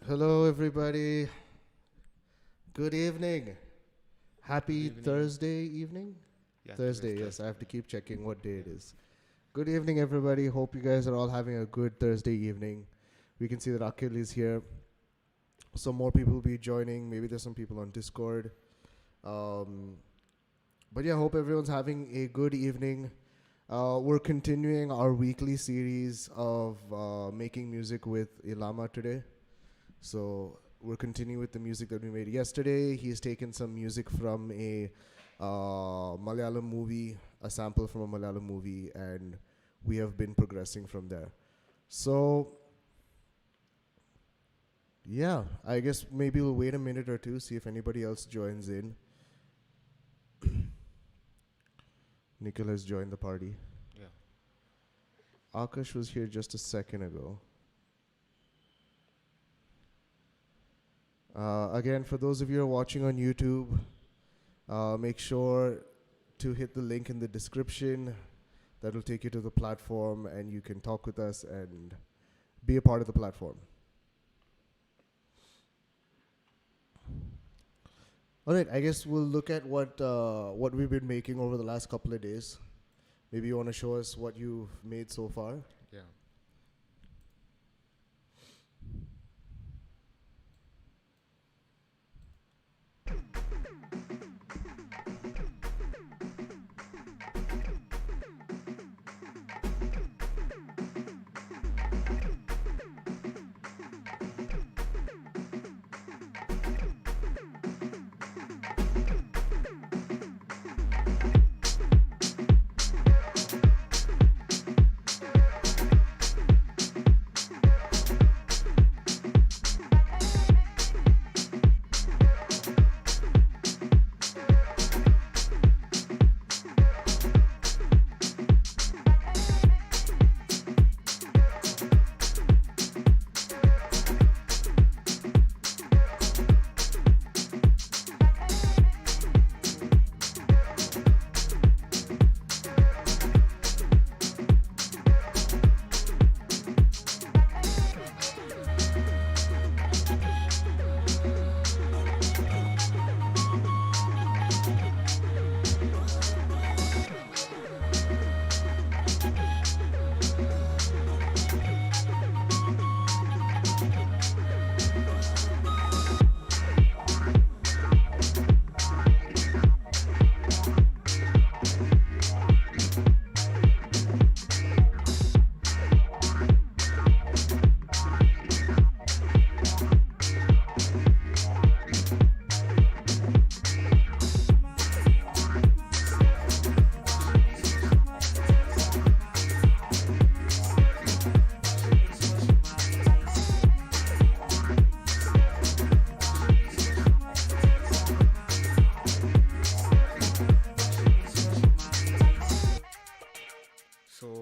Hello, everybody. Good evening. Happy evening. Thursday evening? Yeah, Thursday, today's yes. I have to Thursday. keep checking what day it is. Good evening, everybody. Hope you guys are all having a good Thursday evening. We can see that Akhil is here. Some more people will be joining. Maybe there's some people on Discord. Um, but yeah, hope everyone's having a good evening. We're continuing our weekly series of making music with Ilaama today. So we're continuing with the music that we made yesterday. He's taken some music from a Malayalam movie, a sample from a Malayalam movie, and we have been progressing from there. So, yeah, I guess maybe we'll wait a minute or two, see if anybody else joins in. Nikhil has joined the party. Yeah. Akash was here just a second ago. Again, for those of you who are watching on YouTube, make sure to hit the link in the description. That will take you to the platform, and you can talk with us and be a part of the platform. All right, I guess we'll look at what we've been making over the last couple of days. Maybe you want to show us what you've made so far. Yeah.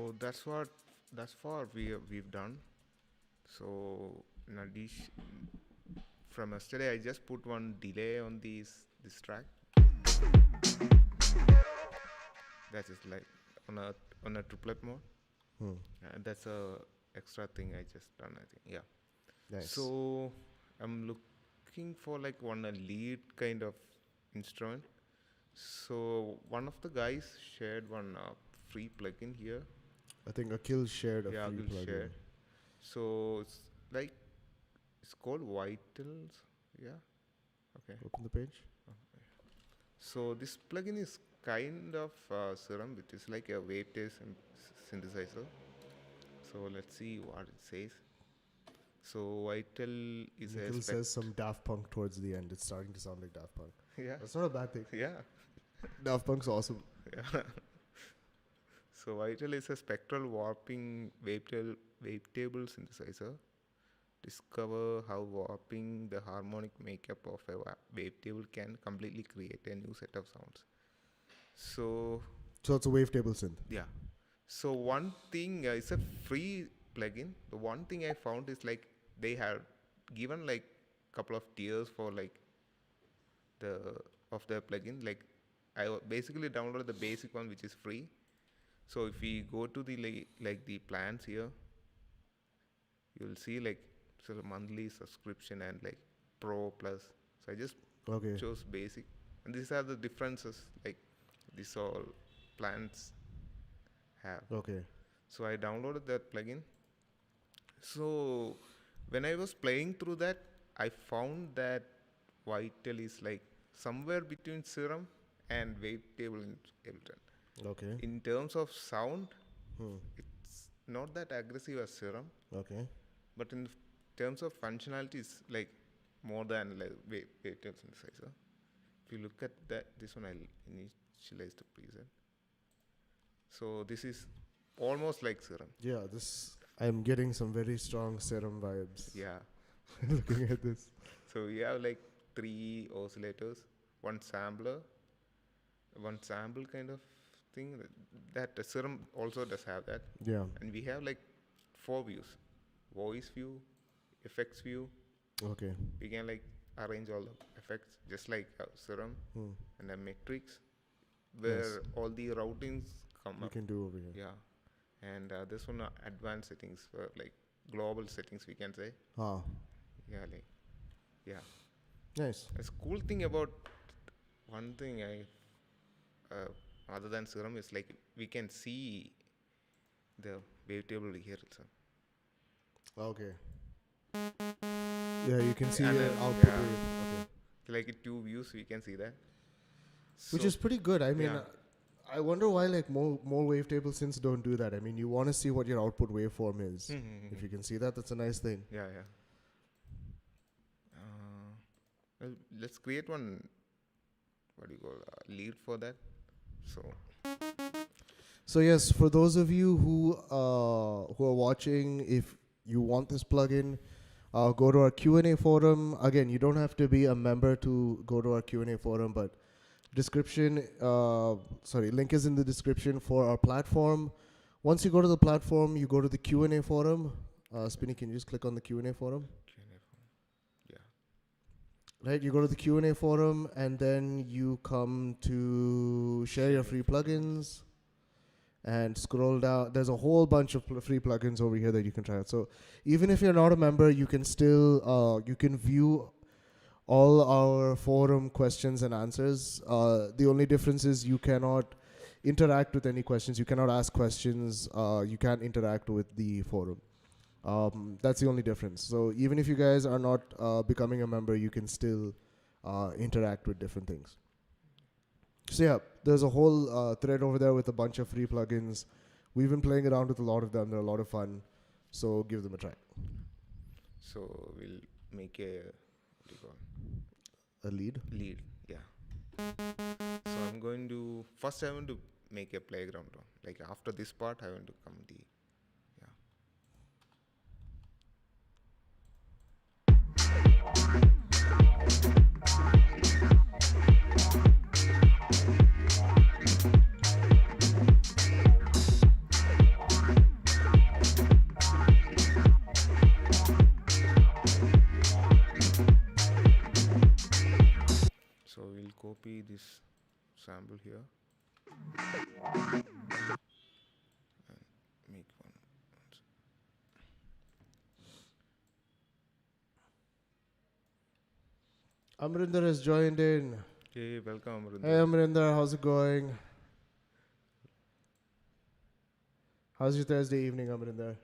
So that's what we've done. So in addition, from yesterday I just put one delay on this track. That is like on a triplet mode. That's a extra thing I just done, I think. Yeah. Nice. So I'm looking for like one a lead kind of instrument. So one of the guys shared one free plugin here. I think Akhil shared a free Akhil plugin. shared. So it's like it's called Vitals. Yeah. Okay. Open the page. So this plugin is kind of Serum, which is like a wavetable synthesizer. So let's see what it says. So Vital is Akhil says some Daft Punk towards the end. It's starting to sound like Daft Punk. Yeah. That's not a bad thing. Yeah. Daft Punk's awesome. Yeah. So Vital is a spectral warping wavetable synthesizer. Discover how warping the harmonic makeup of a wavetable can completely create a new set of sounds. So it's a wavetable synth. yeah. So one thing, it's a free plugin. The one thing I found is like they have given like couple of tiers for like the plugin. Like I basically downloaded the basic one, which is free. So if we go to the like the plans here, you'll see like so the monthly subscription and like Pro Plus. So I just chose basic, and these are the differences. Like these all plans have. Okay. So I downloaded that plugin. So when I was playing through that, I found that Vital is like somewhere between Serum and Wavetable in Ableton. Okay. In terms of sound, it's not that aggressive as Serum. Okay. But in terms of functionality, it's like more than like Wavetable synthesizer. If you look at that, this one I'll initialize the preset. So this is almost like Serum. Yeah, I'm getting some very strong Serum vibes. Yeah. Looking at this. So we have like 3 oscillators, one sampler, one sample kind of thing. That Serum also does have that. Yeah. And we have like 4 views: voice view, effects view. Okay. We can like arrange all the effects just like Serum, and a matrix where all the routings come you up. can do over here. Yeah. And this one advanced settings for like global settings, we can say. Yeah, like Nice. a cool thing about one thing other than Serum is like we can see the wavetable here also. Okay. Yeah, you can see And the then, output. yeah. Okay. Like 2 views, we can see that. Which So, is pretty good. I mean, yeah. I wonder why like more wavetable synths don't do that. I mean, you want to see what your output waveform is. If you can see that, that's a nice thing. Yeah. Well, let's create one. What do you call lead for that? So yes, for those of you who are watching, if you want this plugin, go to our Q&A forum. Again, you don't have to be a member to go to our Q&A forum, but link is in the description for our platform. Once you go to the platform, you go to the Q&A forum. Spinny, can you just click on the Q&A forum? Right, you go to the Q&A forum, and then you come to share your free plugins, and scroll down. There's a whole bunch of free plugins over here that you can try out. So even if you're not a member, you can still you can view all our forum questions and answers. The only difference is you cannot interact with any questions. You cannot ask questions. You can't interact with the forum. That's the only difference. So even if you guys are not becoming a member, you can still interact with different things. So yeah, there's a whole thread over there with a bunch of free plugins. We've been playing around with a lot of them. They're a lot of fun. So give them a try. So we'll make a lead? Lead, yeah. So I'm going to, first I want to make a playground. Like after this part, I want to come the, cable here and make one. Amrinder has joined in. Hey, welcome, Amrinder. Hey Amrinder, how's it going? How's your Thursday evening, Amrinder?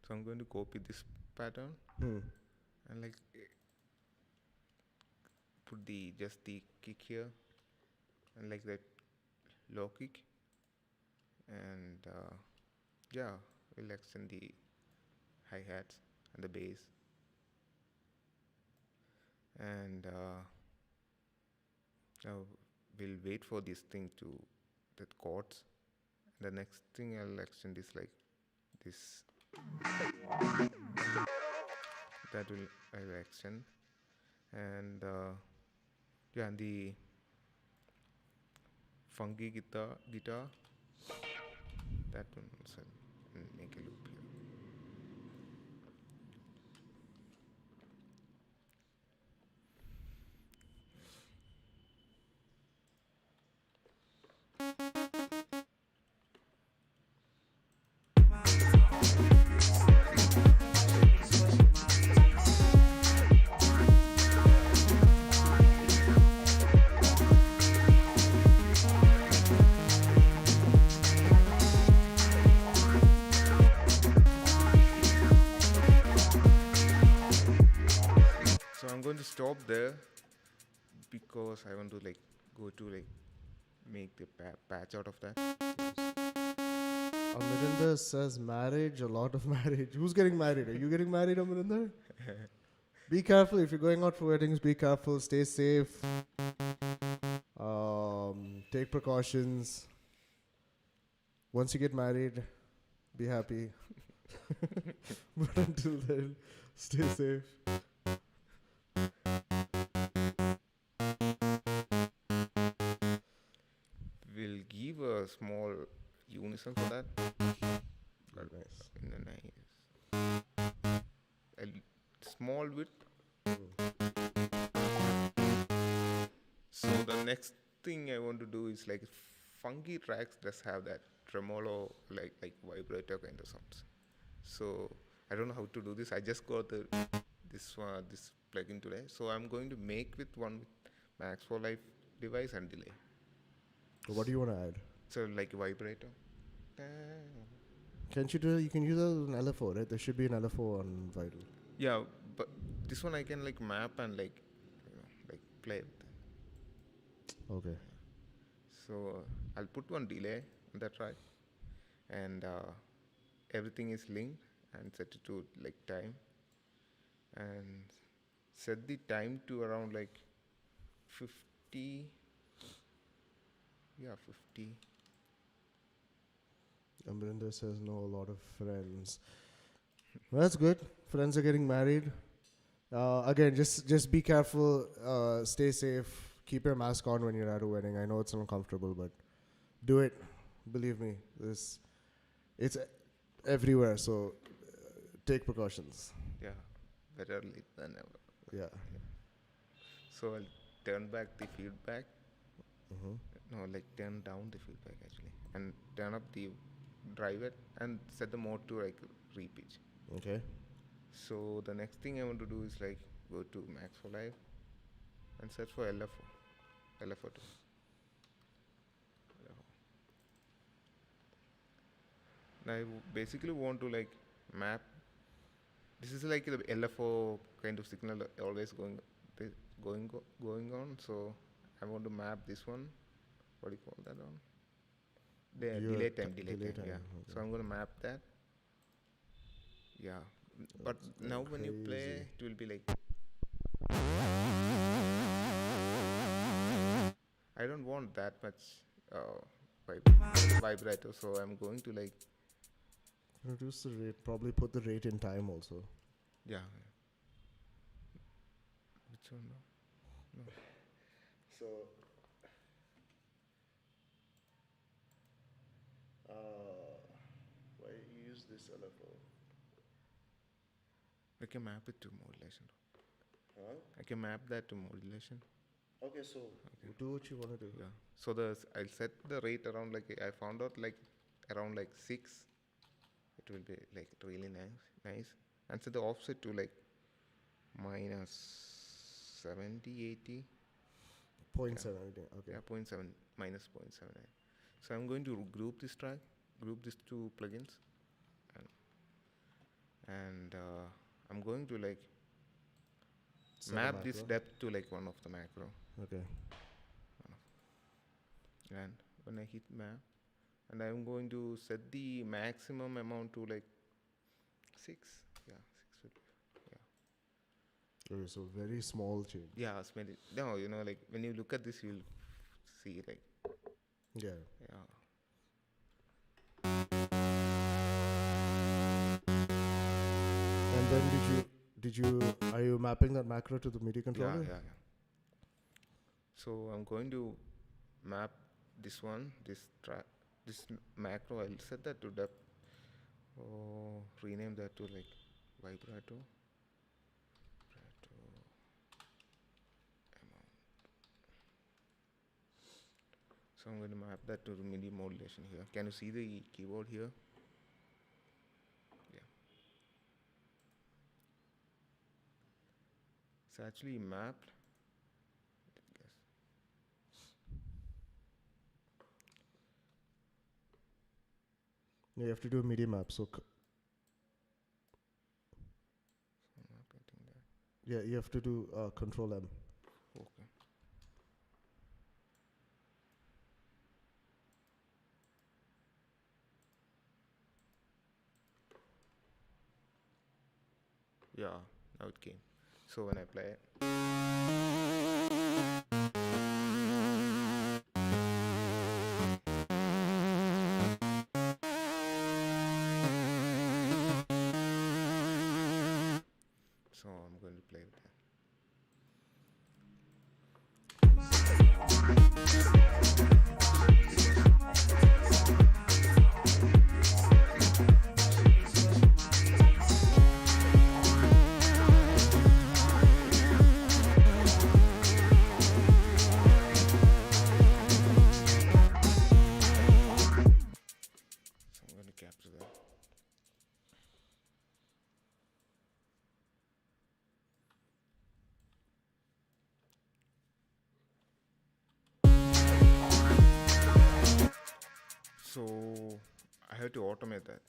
So I'm going to copy this pattern and like put just the kick here and like that low kick, and yeah, we'll extend the hi-hats and the bass, and now we'll wait for this thing to that chords. The next thing I'll extend is like this, that will I'll extend, and yeah, and the funky guitar, that one also make a loop here. So I'm going to stop there because I want to like go to like make the patch out of that. Amrinder says marriage, a lot of marriage. Who's getting married? Are you getting married, Amrinder? Be careful if you're going out for weddings. Be careful. Stay safe. Take precautions. Once you get married, be happy. But until then, stay safe. We'll give a small unison for that. Very nice. In a nice, a small width. So the next thing I want to do is like funky tracks just have that tremolo, like vibrator kind of sounds. So I don't know how to do this. I just got this plugin today. So I'm going to make with one with Max for Life device and delay. What do you want to add? So like vibrator. Can't you do? You can use an LFO, right? There should be an LFO on Vital. Yeah, but this one I can like map and like like play with. Okay. So I'll put one delay on that track, and everything is linked, and set it to like time, and set the time to around like 50. Yeah, 50. Amrinder says no, a lot of friends. Well, that's good. Friends are getting married. Again, just be careful. Stay safe. Keep your mask on when you're at a wedding. I know it's uncomfortable, but do it. Believe me, it's everywhere. So take precautions. Yeah, better late than never. Yeah. So I'll turn back the feedback. Mm-hmm. No, like turn down the feedback actually, and turn up the drive it and set the mode to like re-pitch. Okay. So the next thing I want to do is like go to Max for Live and search for LFO2. Now I basically want to like map. This is like the LFO kind of signal always going on. So I want to map this one. What do you call that one? Delay time. Yeah. Okay. So I'm going to map that. Yeah. But now when you play, it will be like. I don't want that much vibrato, so I'm going to like. Reduce the rate. Probably put the rate in time also. Yeah. Which one? No. So. Why use this LFO? I can map it to modulation. Huh? I can map that to modulation. Okay, so do what you want to do. Yeah. So I'll set the rate around like I found out like around like 6. It will be like really nice. And set the offset to like minus 70, 80. 0.7, okay. Yeah, 0.7 minus 0.79. So I'm going to group this track, group these two plugins, and I'm going to like Set a map this macro. depth to like one of the macro. Okay. And when I hit map, and I'm going to set the maximum amount to like 6. Yeah, 6 would be, yeah. Okay, so very small change. Yeah, no, you know, like when you look at this, you'll see like, Yeah. yeah. And then are you mapping that macro to the MIDI controller? Yeah. So I'm going to map this track, this macro. I'll set that to depth. Oh, rename that to like vibrato. Amount. So I'm going to map that to the MIDI modulation here. Can you see the keyboard here? Yeah. It's actually mapped. You have to do a MIDI map. So I'm not getting that. yeah, you have to do Control M. Okay. Yeah, now it came. So when I play it, so I'm going to play with that. So I'm going to capture that. So I have to automate that.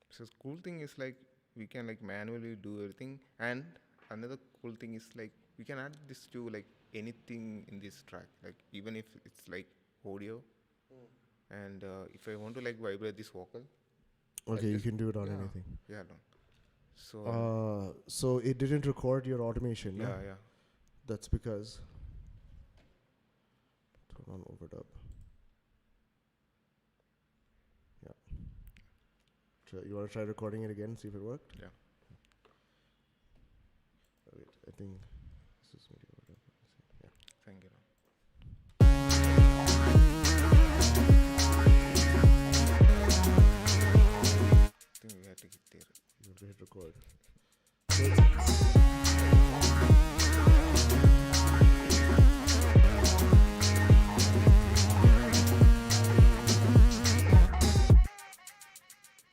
So the cool thing is like we can like manually do everything, and another cool thing is like we can add this to like anything in this track, like even if it's like audio, and if I want to like vibrate this vocal, Okay, you just- can do it on yeah, anything. Yeah, no. So So it didn't record your automation. No? yeah. That's because. Turn on overdub. Yeah. You want to try recording it again? See if it worked. Yeah. Wait, I think this is MIDI overdub. Yeah. Thank you. I think we have to get there. You have to hit record.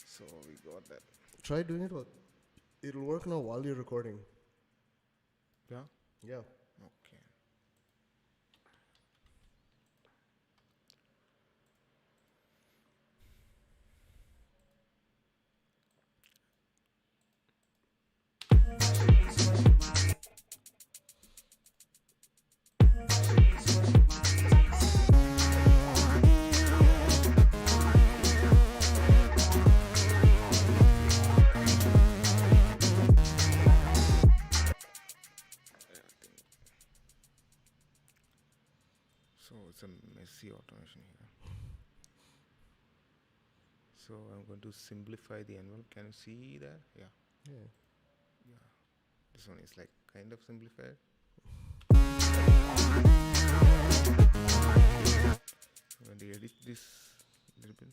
So we got that. Try doing it. It'll work now while you're recording. Yeah. Yeah. Okay. So it's a messy automation here. So I'm going to simplify the envelope. Can you see that? Yeah. Yeah. This one is like kind of simplified. I'm going to edit this a little bit.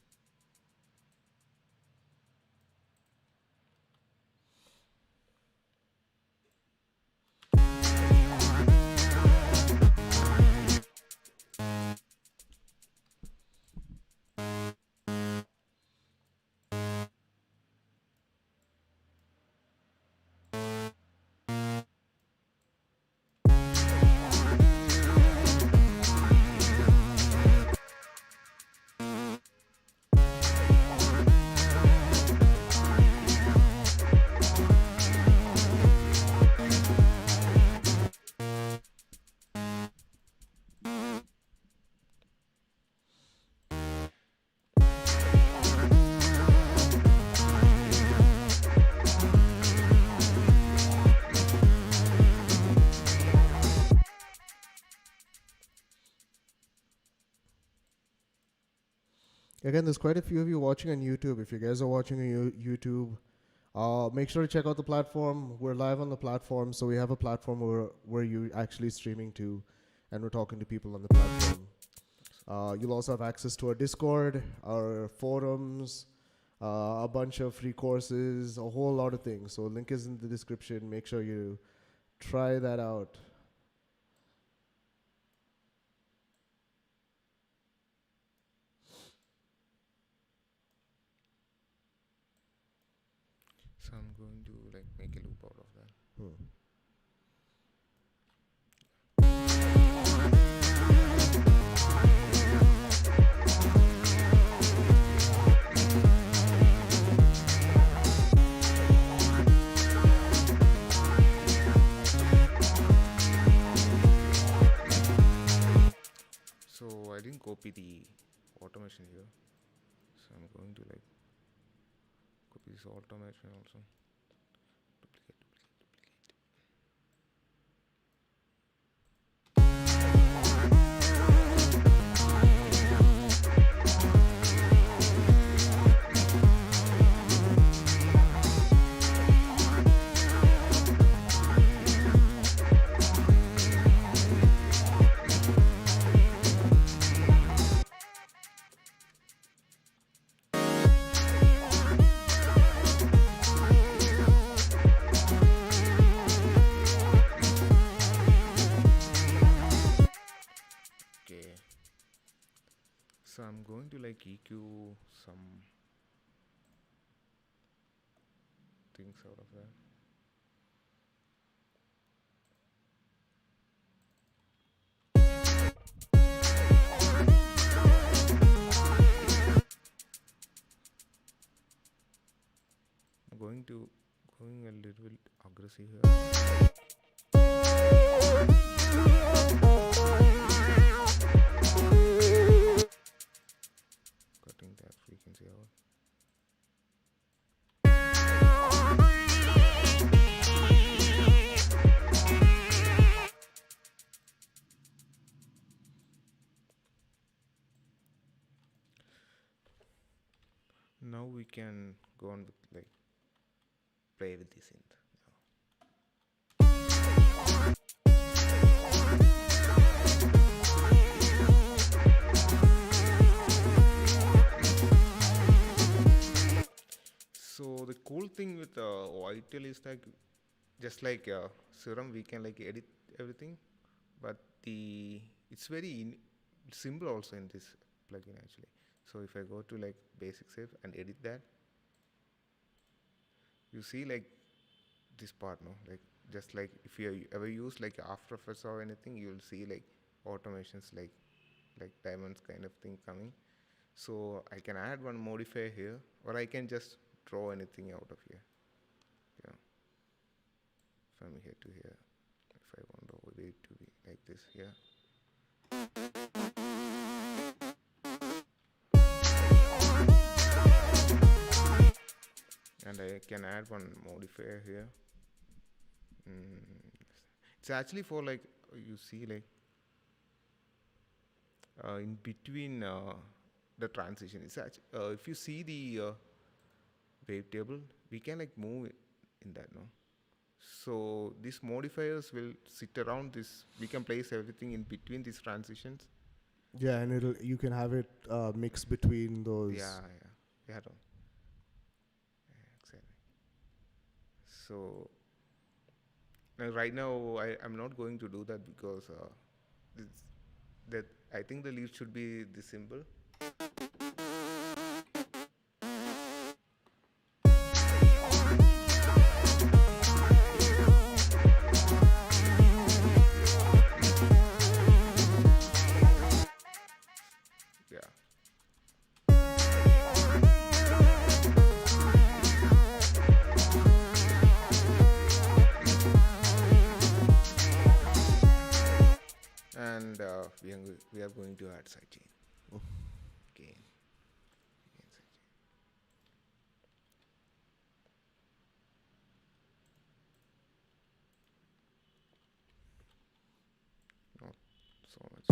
Again, there's quite a few of you watching on YouTube. If you guys are watching on YouTube, make sure to check out the platform. We're live on the platform, so we have a platform where you're actually streaming to, and we're talking to people on the platform. You'll also have access to our Discord, our forums, a bunch of free courses, a whole lot of things. So link is in the description. Make sure you try that out. So I'm going to like make a loop out of that. So I didn't copy the automation here, so I'm going to like copy this automation also. Duplicate, duplicate, duplicate. Okay, so I'm going to like EQ some things out of that. I'm going a little bit aggressive here. Cutting that frequency out. Now we can go on with like play with the synth. So the cool thing with Vital is like just like Serum, we can like edit everything, but it's very simple also in this plugin actually. So if I go to like basic save and edit that, you see like this part, no, like just like if you ever use like After Effects or anything, you'll see like automations like diamonds kind of thing coming. So I can add one modifier here, or I can just draw anything out of here. Yeah, from here to here. If I want it to be like this here. And I can add one modifier here. It's actually for like you see like in between the transition. It's actually if you see the wavetable, we can like move it in that, no. So these modifiers will sit around this. We can place everything in between these transitions. Yeah, and you can have it mix between those. Yeah. Exactly. So right now I'm not going to do that because that I think the lead should be this simple. And we are going to add sidechain. Again. Not so much.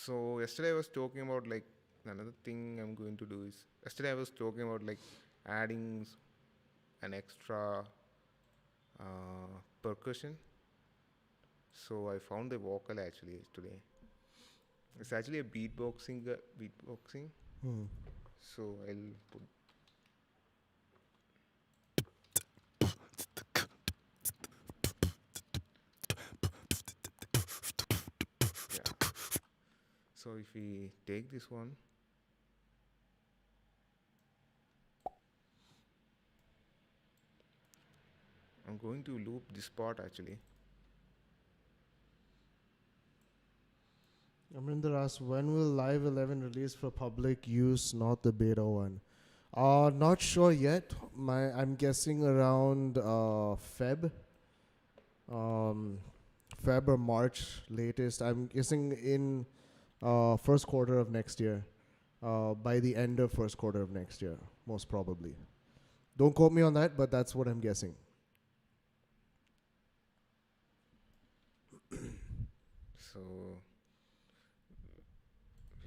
So yesterday I was talking about like another thing I'm going to do is yesterday I was talking about like adding an extra percussion. So I found the vocal actually today. It's actually a beatboxing. Hmm. So I'll put. Yeah. So if we take this one, I'm going to loop this part actually. Amrinder asks, when will Live 11 release for public use, not the beta one? Not sure yet. I'm guessing around Feb. Feb or March latest. I'm guessing in first quarter of next year. By the end of first quarter of next year, most probably. Don't quote me on that, but that's what I'm guessing. So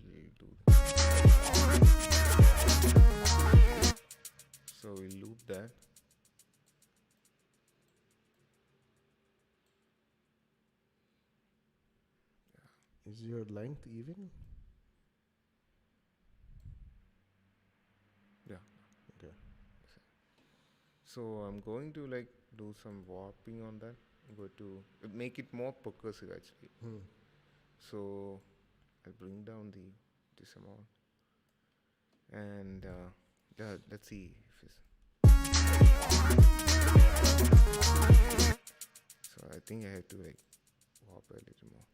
we'll do that. So we'll loop that. Is your length even? Yeah. Okay. So I'm going to like do some warping on that. I'm going to make it more percussive actually. So I'll bring down this amount, and let's see if it's. So I think I have to like warp a little more.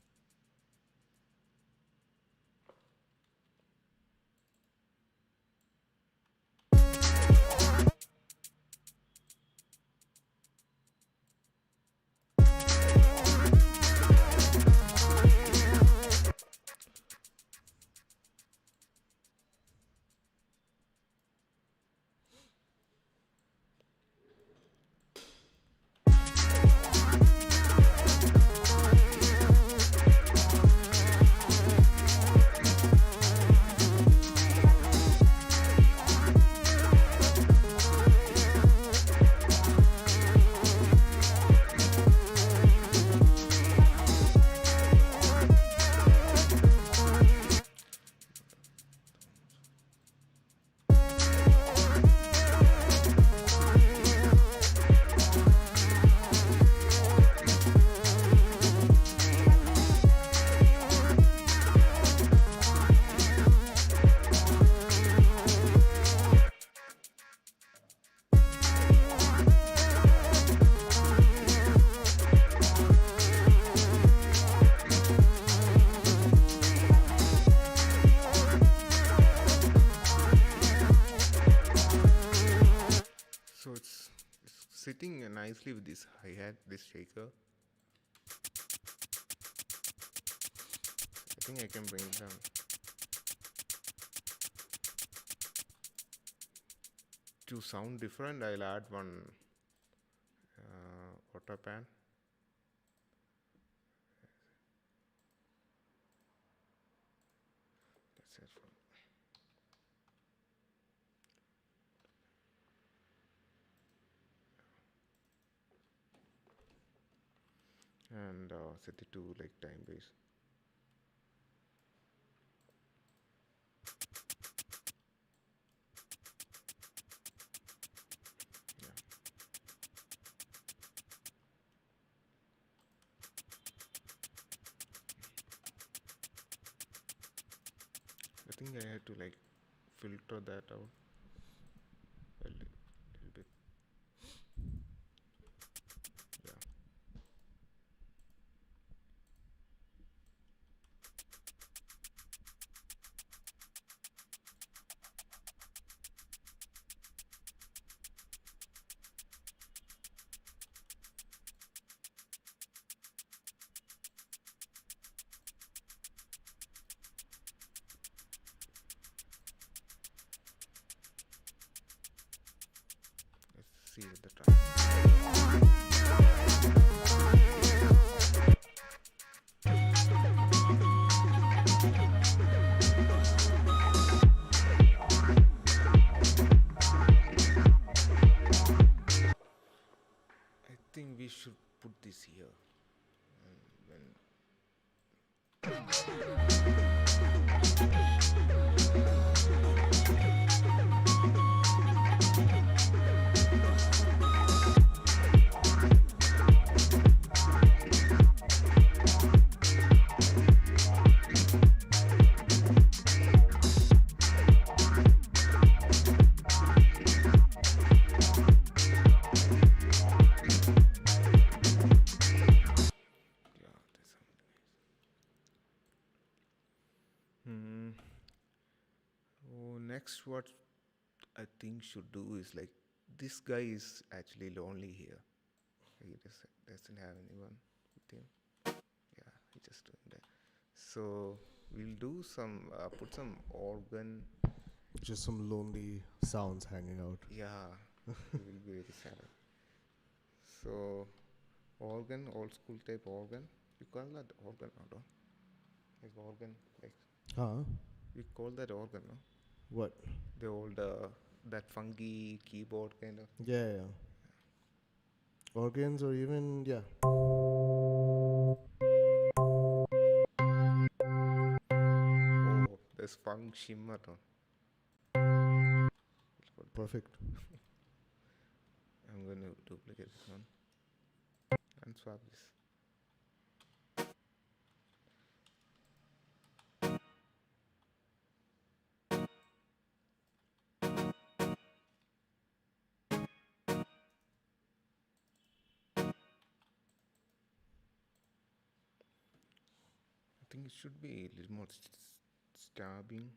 So it's sitting nicely with this hi-hat, this shaker. I think I can bring it down. To sound different, I'll add one auto pan. That's it. And set it to like time base. Yeah. I think I had to like filter that out a little bit. Yeah. Let's see at the time. we should put this here. And when yeah, there's something. Oh, next what I think should do is like this guy is actually lonely here. He doesn't have anyone with him. Yeah, he just doing that. So we'll do some put some organ. Just some lonely sounds hanging out. Yeah, he will be very sad. So organ, old school type organ. You call that organ, no? Like organ, like Huh? we call that organ, no? What? The old that funky keyboard kind of. Yeah, yeah. Organs or even, yeah. Oh, there's funk shimmer. No? Perfect. I'm going to duplicate this one and swap this. I think it should be a little more stabbing.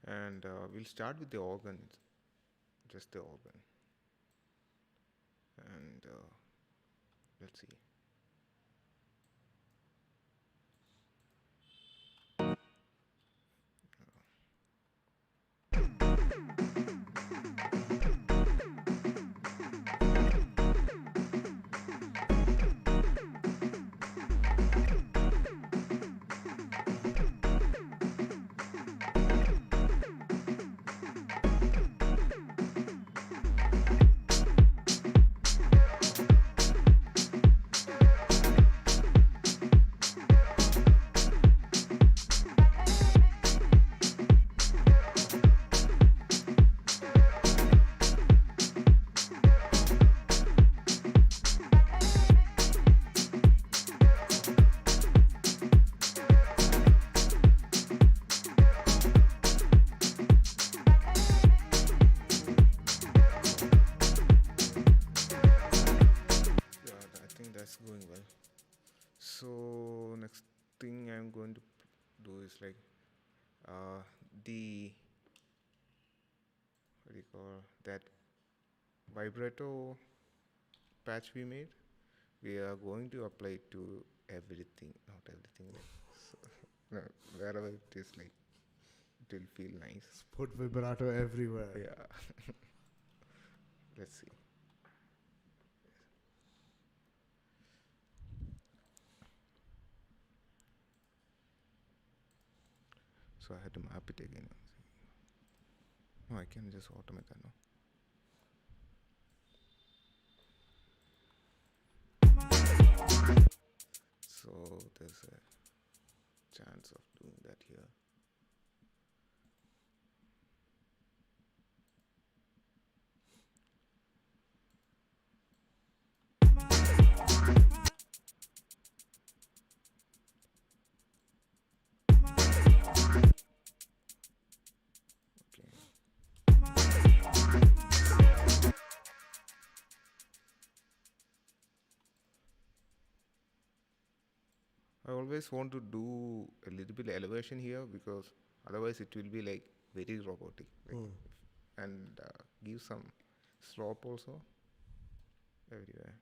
And we'll start with the organ, just the organ. And let's see. That's going well. So next thing I'm going to do is like the what do you call that vibrato patch we made. We are going to apply it to everything, not everything. Like, so, no, wherever it is, like it will feel nice. Put vibrato everywhere. Yeah. Let's see. So I had to map it again. No, I can just automate that now. So there's a chance of doing that here. I always want to do a little bit elevation here because otherwise it will be like very robotic, like and give some slope also everywhere.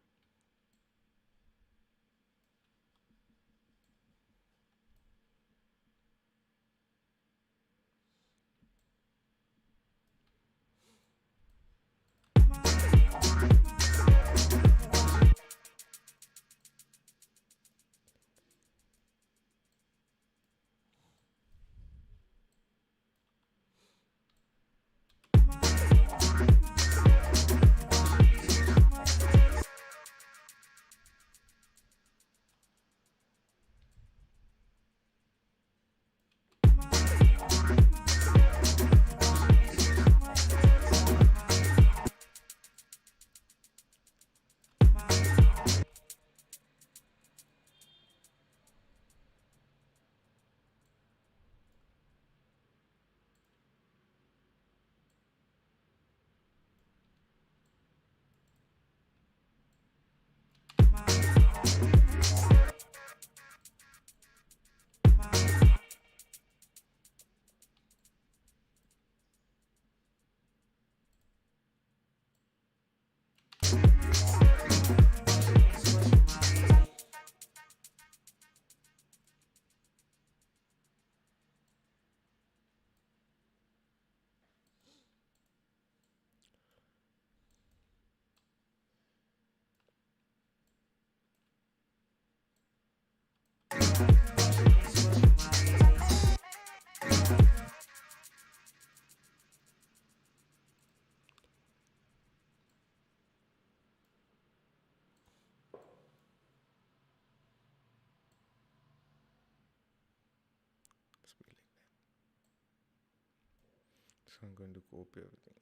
So I'm going to copy everything.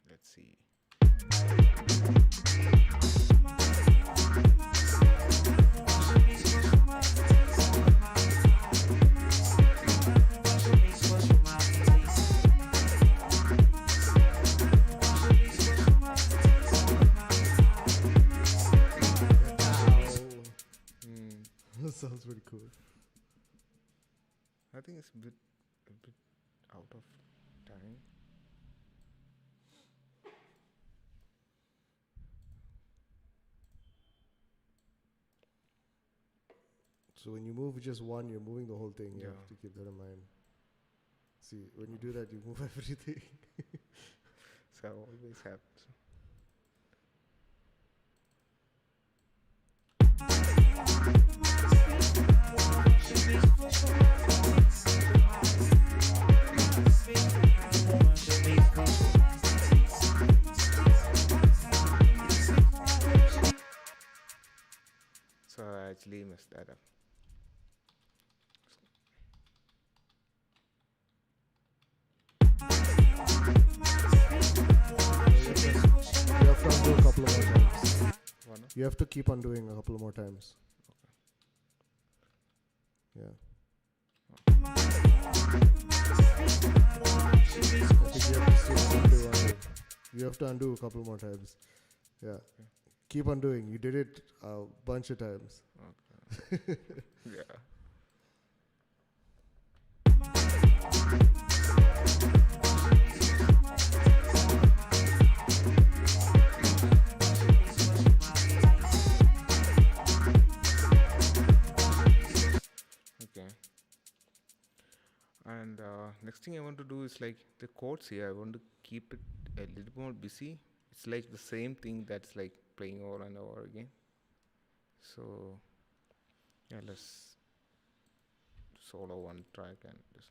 Let's see. That sounds pretty cool. I think it's a bit out of time. So when you move just one, you're moving the whole thing. You Yeah. have to keep that in mind. See, when you do that, you move everything. So always happens. So I actually messed that up. You have to undo a couple of more times. One. You have to keep on doing a couple more times. Yeah. I think you have to still undo. You have to undo a couple more times. Yeah. Keep on doing. You did it a bunch of times. Okay. Yeah. Okay. And next thing I want to do is like the chords here. I want to keep it a little more busy. It's like the same thing that's like playing over and over again. So yeah, let's solo one track and just.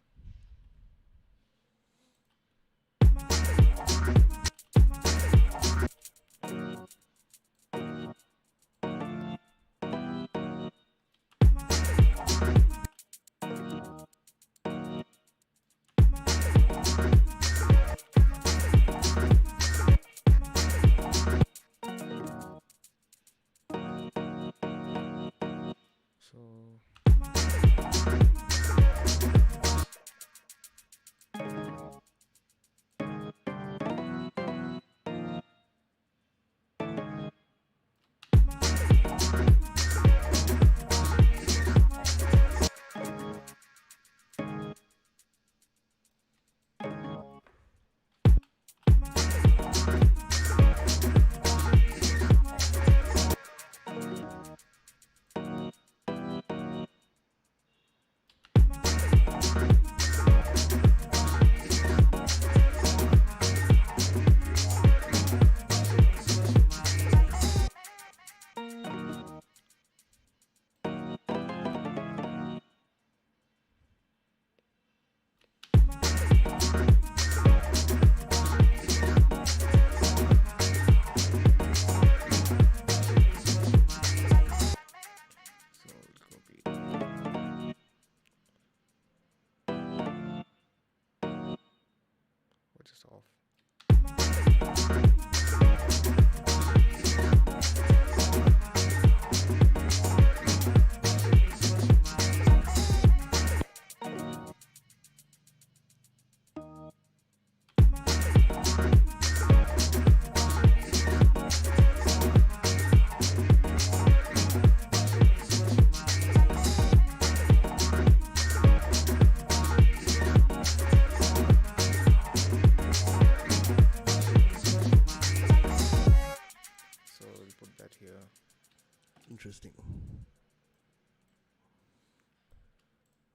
Interesting.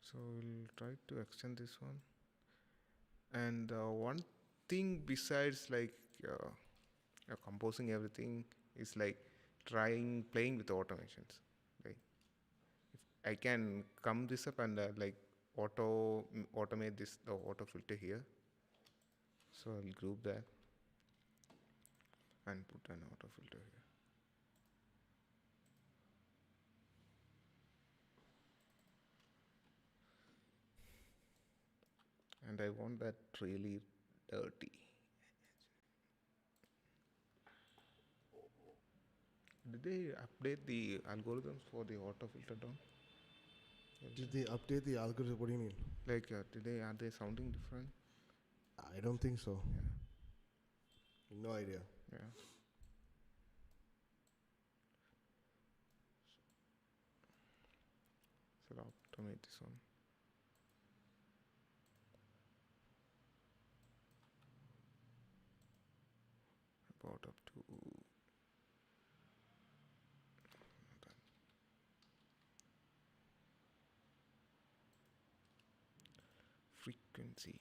So we'll try to extend this one. And one thing besides like composing everything is like playing with automations. Like if I can come this up and like automate this the auto filter here. So I'll group that and put an auto filter here. I want that really dirty. Did they update the algorithms for the auto filter down? Did they update the algorithm? What do you mean? Like, are they sounding different? I don't think so. Yeah, No idea. yeah. So I'll automate this one. About up to frequency.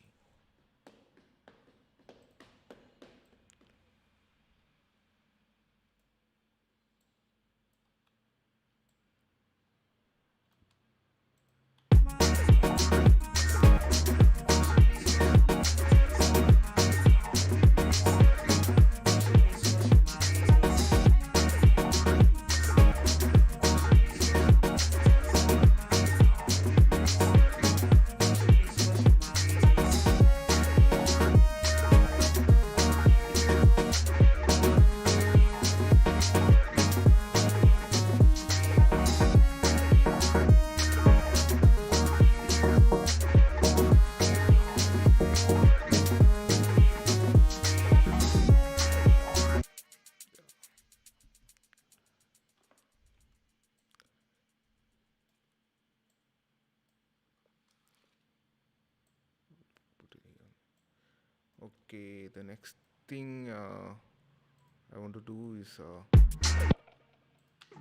Put it here. Okay, the next thing I want to do is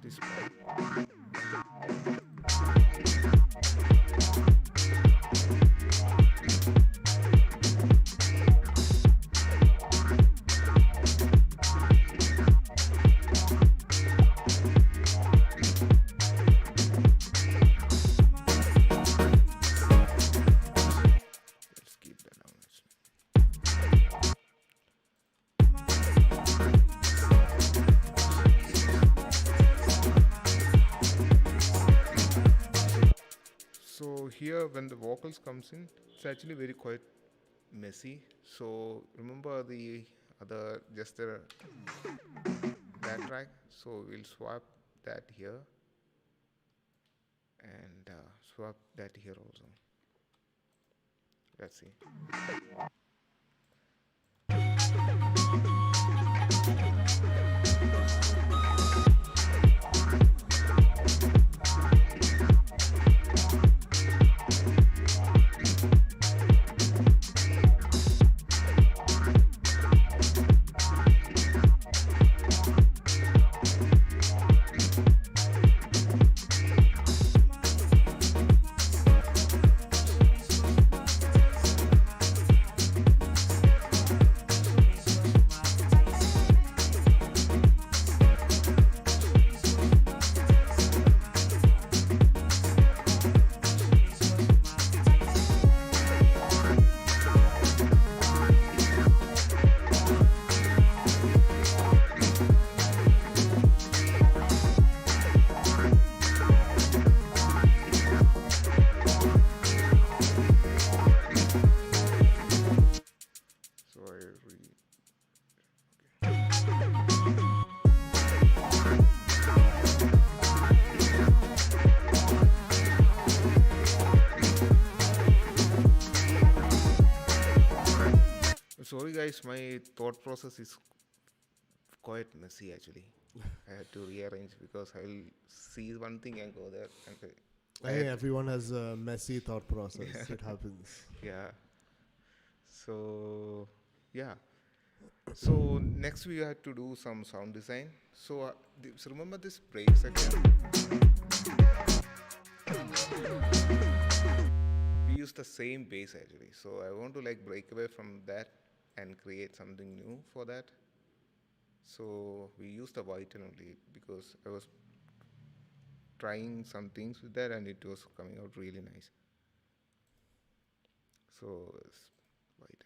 this part. Let's keep that down actually. So here when the vocals comes in, it's actually very quite messy. So remember the other that track. So we'll swap that here and swap that here also. Let's see. So I sorry guys, my thought process is quite messy actually. I had to rearrange because I'll see one thing and go there and I think everyone has a messy thought process. It happens. yeah. So yeah. So next we had to do some sound design. So, so remember this break section? We use the same bass actually. So I want to like break away from that and create something new for that. So we used the white only because I was trying some things with that and it was coming out really nice. So it's white.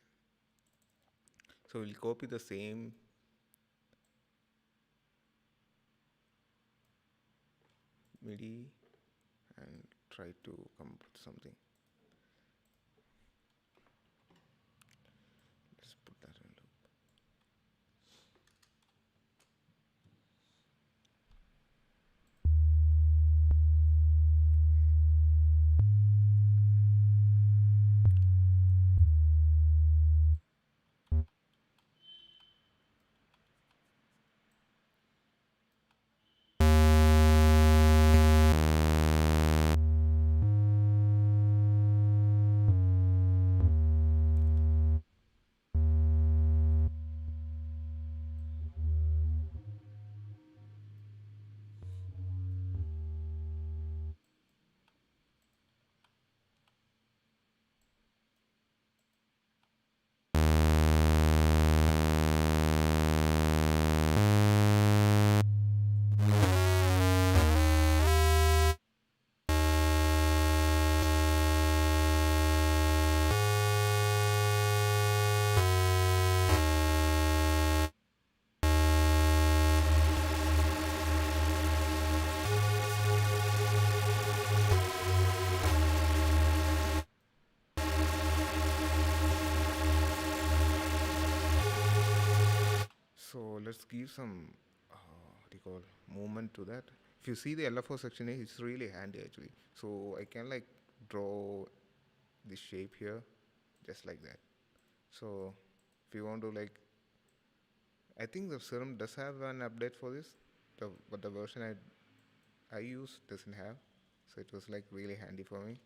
So we'll copy the same MIDI and try to come up with something. let's give some what do you call movement to that. If you see the LFO section here, it's really handy actually. So I can like draw this shape here, just like that. So if you want to like, I think the serum does have an update for this, but the version I use doesn't have. So it was like really handy for me.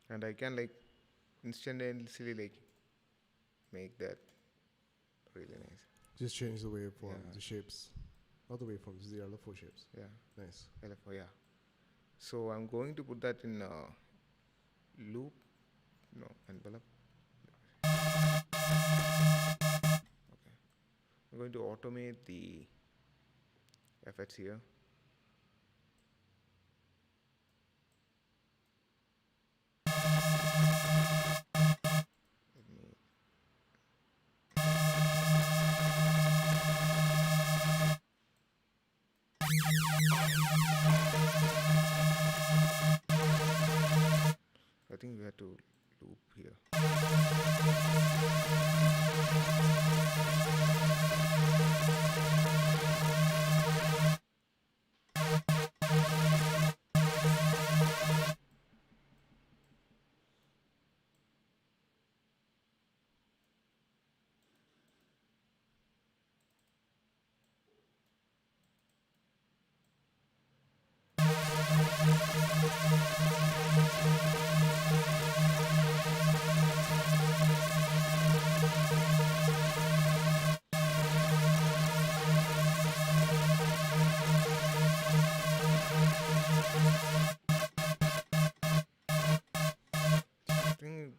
And I can like instantaneously like make that really nice. Just change the waveform, Yeah. the shapes. Not the waveforms, the LFO shapes. Yeah. Nice. LFO, yeah. So I'm going to put that in loop, no, envelope. Okay. I'm going to automate the effects here. Let me I think we have to loop here. I think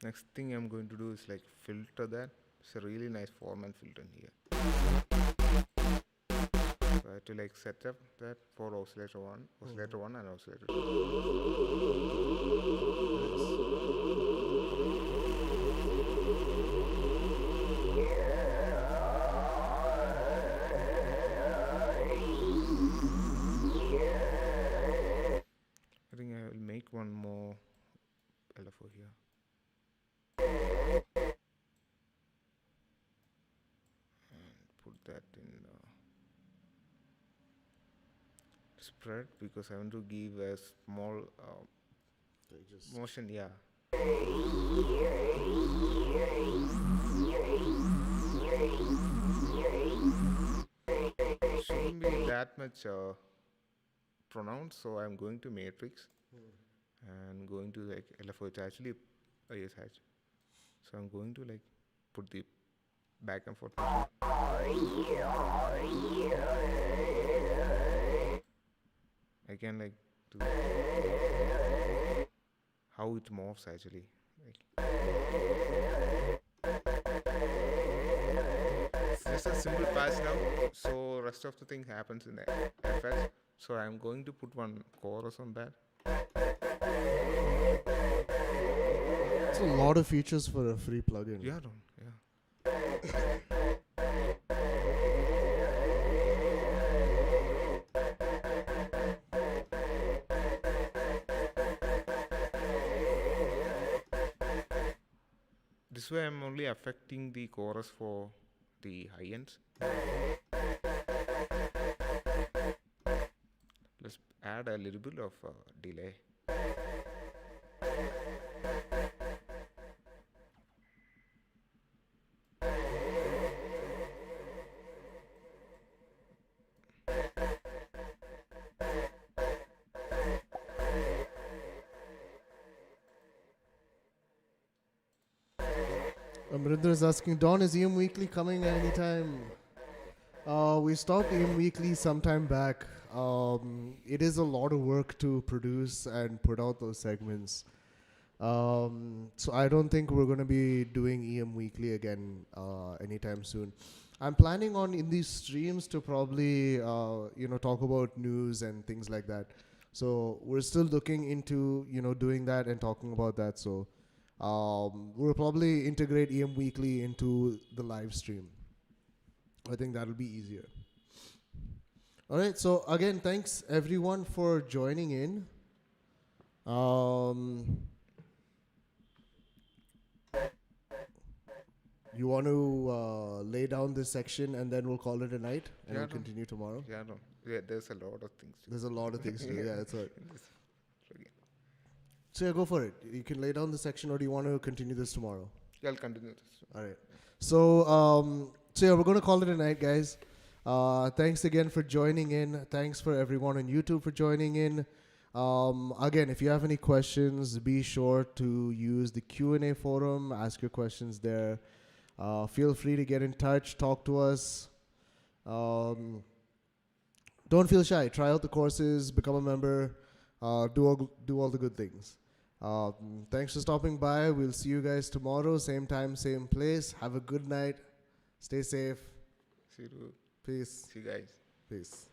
next thing I'm going to do is like filter that. It's a really nice form and filter in here. So I have to like set up that for oscillator 1, oscillator 1 and oscillator 2. I think I will make one more LFO here. And put that in spread because I want to give a small motion, yeah. Shouldn't be that much pronounced, so I'm going to matrix and going to like LFO. It's actually yes, so I'm going to like put the back and forth motion. I can like do how it morphs actually. Like, it's just a simple patch now, so rest of the thing happens in the effects. So I'm going to put one chorus on that. It's a lot of features for a free plugin. Yeah, yeah. This way I'm only affecting the chorus for the high ends. Let's add a little bit of delay. Amrinder is asking, Don, is EM Weekly coming at any time? We stopped EM Weekly sometime back. It is a lot of work to produce and put out those segments. So I don't think we're going to be doing EM Weekly again anytime soon. I'm planning on in these streams to probably talk about news and things like that. So we're still looking into doing that and talking about that. So we'll probably integrate EM Weekly into the live stream. I think that'll be easier. All right. So again, thanks everyone for joining in. You want to lay down this section and then we'll call it a night and Yeah, we'll no. continue tomorrow. Yeah, no. Yeah, there's a lot of things. There's a lot of things to do. Yeah, that's right. in this plugin. So yeah, go for it. You can lay down the section, or do you want to continue this tomorrow? Yeah, I'll continue this. All right. So yeah, we're gonna call it a night, guys. Thanks again for joining in. Thanks for everyone on YouTube for joining in. Again, if you have any questions, be sure to use the Q&A forum. Ask your questions there. Feel free to get in touch. Talk to us. Don't feel shy. Try out the courses. Become a member. Do all the good things. Thanks for stopping by. We'll see you guys tomorrow. Same time, same place. Have a good night. Stay safe. See you. Peace. See you guys. Peace.